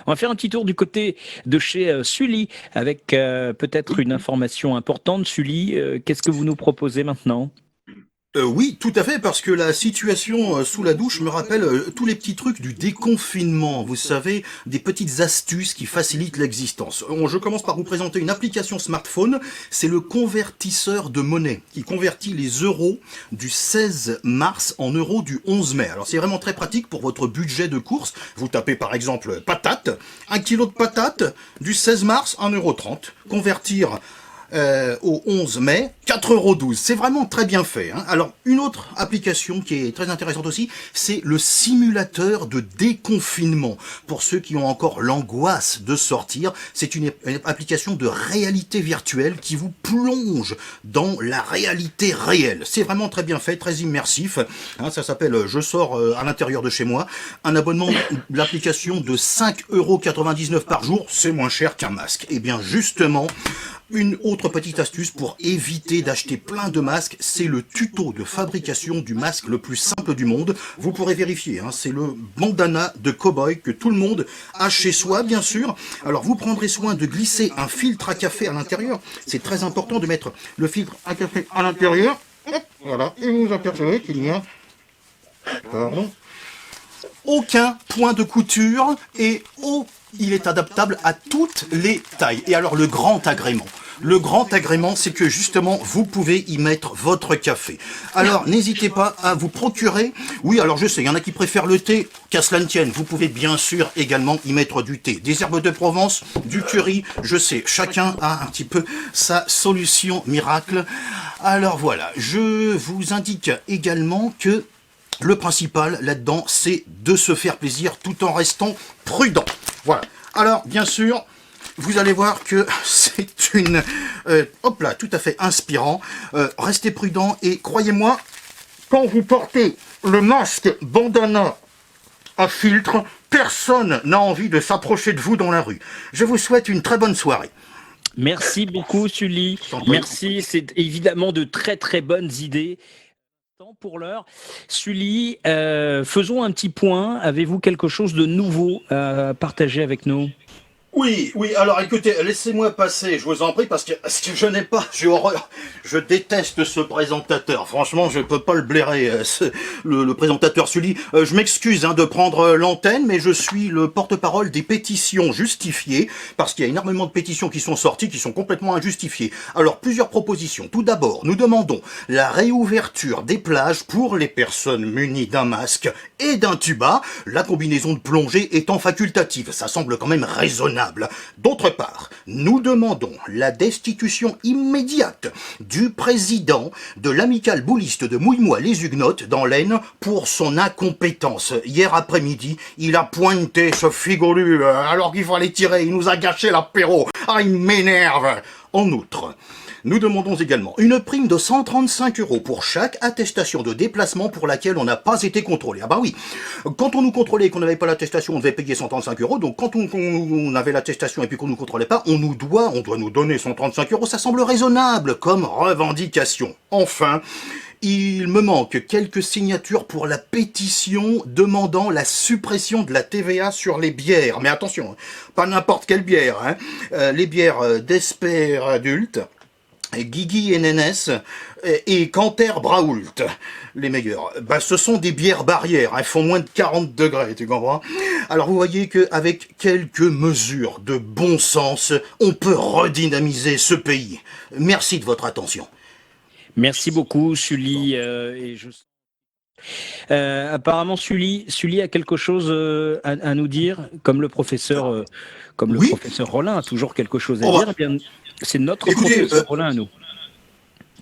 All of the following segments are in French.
On va faire un petit tour du côté de chez Sully avec peut-être une information importante. Sully, qu'est-ce que vous nous proposez maintenant? Oui, tout à fait, parce que la situation sous la douche me rappelle tous les petits trucs du déconfinement. Vous savez, des petites astuces qui facilitent l'existence. Je commence par vous présenter une application smartphone. C'est le convertisseur de monnaie qui convertit les euros du 16 mars en euros du 11 mai. Alors c'est vraiment très pratique pour votre budget de course. Vous tapez par exemple patate, 1 kilo de patates du 16 mars 1,30 €. Convertir au 11 mai, 4,12 €. C'est vraiment très bien fait. Hein. Alors, une autre application qui est très intéressante aussi, c'est le simulateur de déconfinement. Pour ceux qui ont encore l'angoisse de sortir, c'est une application de réalité virtuelle qui vous plonge dans la réalité réelle. C'est vraiment très bien fait, très immersif. Hein, ça s'appelle Je sors à l'intérieur de chez moi. Un abonnement de l'application de 5,99 € par jour, c'est moins cher qu'un masque. Et bien justement, une autre petite astuce pour éviter d'acheter plein de masques, c'est le tuto de fabrication du masque le plus simple du monde. Vous pourrez vérifier, hein, c'est le bandana de cow-boy que tout le monde a chez soi, bien sûr. Alors vous prendrez soin de glisser un filtre à café à l'intérieur. C'est très important de mettre le filtre à café à l'intérieur. Voilà, et vous apercevez qu'il n'y a pardon, aucun point de couture et il est adaptable à toutes les tailles. Et alors le grand agrément. Le grand agrément, c'est que justement, vous pouvez y mettre votre café. Alors, n'hésitez pas à vous procurer. Oui, alors je sais, il y en a qui préfèrent le thé, qu'à cela ne tienne. Vous pouvez bien sûr également y mettre du thé. Des herbes de Provence, du curry, je sais, chacun a un petit peu sa solution miracle. Alors voilà, je vous indique également que le principal là-dedans, c'est de se faire plaisir tout en restant prudent. Voilà. Alors, bien sûr, vous allez voir que c'est une... hop là, tout à fait inspirant. Restez prudent et croyez-moi, quand vous portez le masque bandana à filtre, personne n'a envie de s'approcher de vous dans la rue. Je vous souhaite une très bonne soirée. Merci beaucoup, Sully. J'en prie. Merci, c'est évidemment de très très bonnes idées. Pour l'heure, Sully, faisons un petit point. Avez-vous quelque chose de nouveau à partager avec nous? Oui, oui, alors écoutez, laissez-moi passer, je vous en prie, parce que je n'ai pas, j'ai horreur, je déteste ce présentateur, franchement, je peux pas le blairer, le présentateur Sully. Je m'excuse hein, de prendre l'antenne, mais je suis le porte-parole des pétitions justifiées, parce qu'il y a énormément de pétitions qui sont sorties, qui sont complètement injustifiées. Alors, plusieurs propositions. Tout d'abord, nous demandons la réouverture des plages pour les personnes munies d'un masque et d'un tuba, la combinaison de plongée étant facultative. Ça semble quand même raisonnable. D'autre part, nous demandons la destitution immédiate du président de l'amicale bouliste de Mouille-moi-les-Huguenots dans l'Aisne pour son incompétence. Hier après-midi, il a pointé ce figolu alors qu'il fallait tirer, il nous a gâché l'apéro. Ah, il m'énerve. En outre, nous demandons également une prime de 135 € pour chaque attestation de déplacement pour laquelle on n'a pas été contrôlé. Ah bah oui, quand on nous contrôlait et qu'on n'avait pas l'attestation, on devait payer 135 €. Donc quand on avait l'attestation et puis qu'on nous contrôlait pas, on doit nous donner 135 €. Ça semble raisonnable comme revendication. Enfin, il me manque quelques signatures pour la pétition demandant la suppression de la TVA sur les bières. Mais attention, hein, pas n'importe quelle bière. Hein. Les bières d'Esper adulte, Guigui et Nénès et Canter Braoult, les meilleurs. Bah, ce sont des bières barrières, elles font moins de 40 degrés, tu comprends? Alors vous voyez qu'avec quelques mesures de bon sens, on peut redynamiser ce pays. Merci de votre attention. Merci beaucoup, Sully. Apparemment, Sully a quelque chose à nous dire, comme le Oui. professeur Rollin a toujours quelque chose à Oh dire. bah, Eh bien, c'est notre écoutez, professeur Rollin à nous.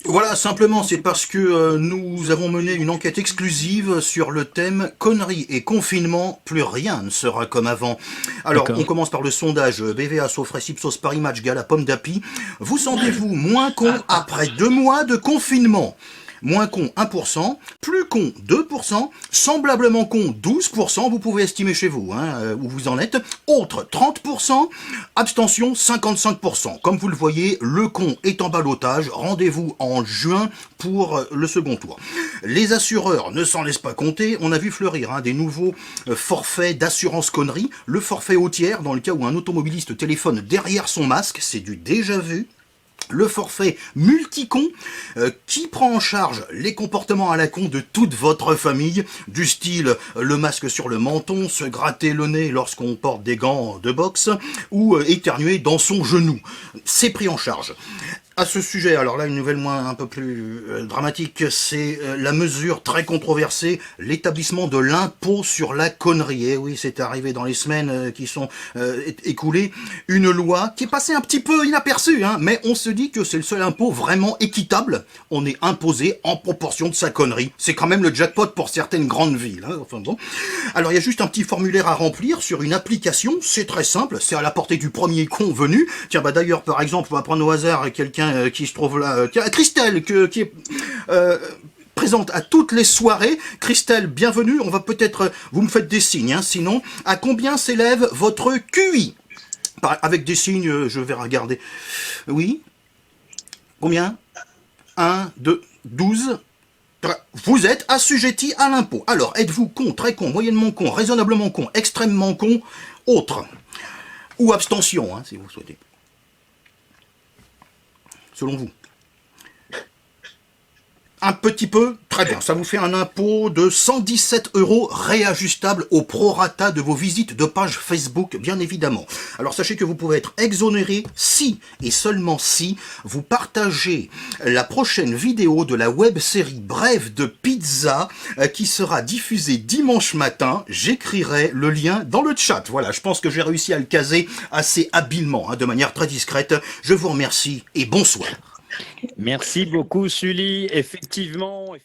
voilà, simplement, c'est parce que nous avons mené une enquête exclusive sur le thème conneries et confinement, plus rien ne sera comme avant. Alors, on D'accord. commence par le sondage BVA, Sofres, Ipsos, Paris Match, Gala, Pomme d'Api. Vous sentez-vous moins con après 2 mois de confinement? moins con 1%, plus con 2%, semblablement con 12%, vous pouvez estimer chez vous où vous en êtes, autre 30%, abstention 55%. Comme vous le voyez, le con est en ballottage, rendez-vous en juin pour le second tour. Les assureurs ne s'en laissent pas compter, on a vu fleurir des nouveaux forfaits d'assurance connerie, le forfait hautière dans le cas où un automobiliste téléphone derrière son masque, c'est du déjà vu. Le forfait multicon qui prend en charge les comportements à la con de toute votre famille, du style le masque sur le menton, se gratter le nez lorsqu'on porte des gants de boxe ou éternuer dans son genou. C'est pris en charge. À ce sujet, alors là, une nouvelle un peu plus dramatique, c'est la mesure très controversée, l'établissement de l'impôt sur la connerie. Et oui, c'est arrivé dans les semaines qui sont écoulées, une loi qui est passée un petit peu inaperçue, mais on se dit que c'est le seul impôt vraiment équitable. On est imposé en proportion de sa connerie. C'est quand même le jackpot pour certaines grandes villes. Enfin bon. Alors il y a juste un petit formulaire à remplir sur une application, c'est très simple, c'est à la portée du premier con venu. Tiens, d'ailleurs, par exemple, on va prendre au hasard quelqu'un qui se trouve là, Christelle, qui est présente à toutes les soirées. Christelle, bienvenue. On va peut-être, vous me faites des signes, sinon, à combien s'élève votre QI? Avec des signes, je vais regarder. Oui. Combien? 1, 2, 12. Vous êtes assujetti à l'impôt. Alors, êtes-vous con, très con, moyennement con, raisonnablement con, extrêmement con, autre? Ou abstention, si vous souhaitez. Selon vous. Un petit peu, très bien, ça vous fait un impôt de 117 € réajustable au prorata de vos visites de page Facebook, bien évidemment. Alors sachez que vous pouvez être exonéré si, et seulement si, vous partagez la prochaine vidéo de la web-série Bref de Pizza qui sera diffusée dimanche matin. J'écrirai le lien dans le chat. Voilà, je pense que j'ai réussi à le caser assez habilement, de manière très discrète. Je vous remercie et bonsoir. Merci beaucoup, Sully. Effectivement.